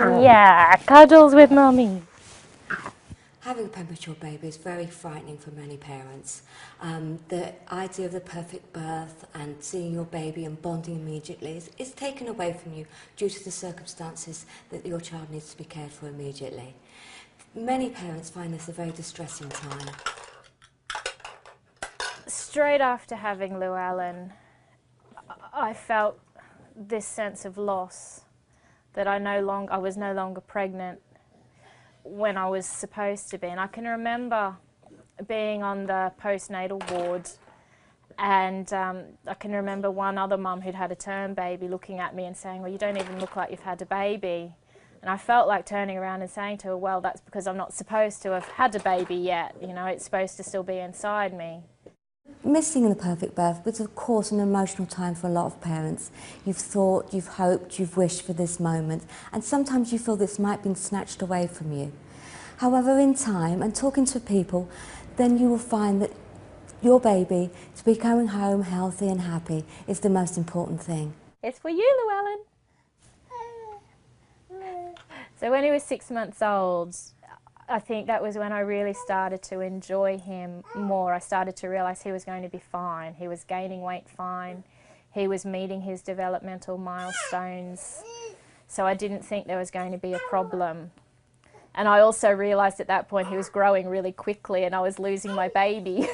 Yeah, cuddles with mummy. Having a premature baby is very frightening for many parents. The idea of the perfect birth and seeing your baby and bonding immediately is taken away from you due to the circumstances that your child needs to be cared for immediately. Many parents find this a very distressing time. Straight after having Llewellyn, I felt this sense of loss, that I was no longer pregnant when I was supposed to be. And I can remember being on the postnatal ward, and I can remember one other mum who'd had a term baby looking at me and saying, well, you don't even look like you've had a baby. And I felt like turning around and saying to her, well, that's because I'm not supposed to have had a baby yet. You know, it's supposed to still be inside me. Missing the perfect birth was, of course, an emotional time for a lot of parents. You've thought, you've hoped, you've wished for this moment, and sometimes you feel this might have been snatched away from you. However, in time and talking to people, then you will find that your baby to be coming home healthy and happy is the most important thing. It's for you, Llewellyn. So when he was 6 months old, I think that was when I really started to enjoy him more. I started to realise he was going to be fine. He was gaining weight fine. He was meeting his developmental milestones. So I didn't think there was going to be a problem. And I also realised at that point he was growing really quickly and I was losing my baby.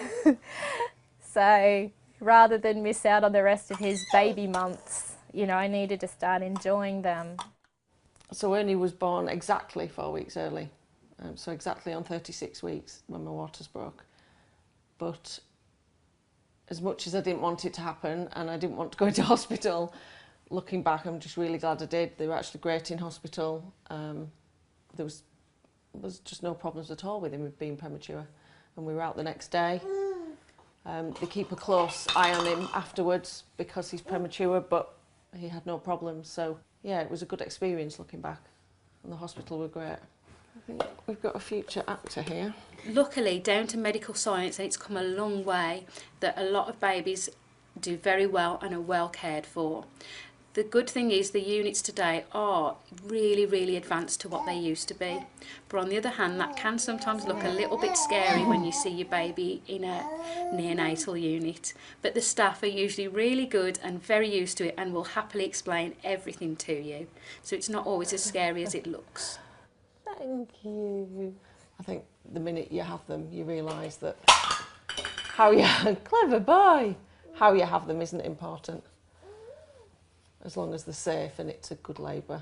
So rather than miss out on the rest of his baby months, you know, I needed to start enjoying them. So Ernie was born exactly 4 weeks early, so exactly on 36 weeks when my waters broke. But as much as I didn't want it to happen and I didn't want to go into hospital, looking back I'm just really glad I did. They were actually great in hospital. There was just no problems at all with him being premature, and we were out the next day. They keep a close eye on him afterwards because he's premature, but he had no problems. So yeah, it was a good experience looking back, and the hospital were great. I think we've got a future actor here. Luckily, down to medical science, and it's come a long way, that a lot of babies do very well and are well cared for. The good thing is the units today are really, really advanced to what they used to be. But on the other hand, that can sometimes look a little bit scary when you see your baby in a neonatal unit. But the staff are usually really good and very used to it and will happily explain everything to you. So it's not always as scary as it looks. Thank you. I think the minute you have them, you realise that clever boy, how you have them isn't important. As long as they're safe and it's a good labour.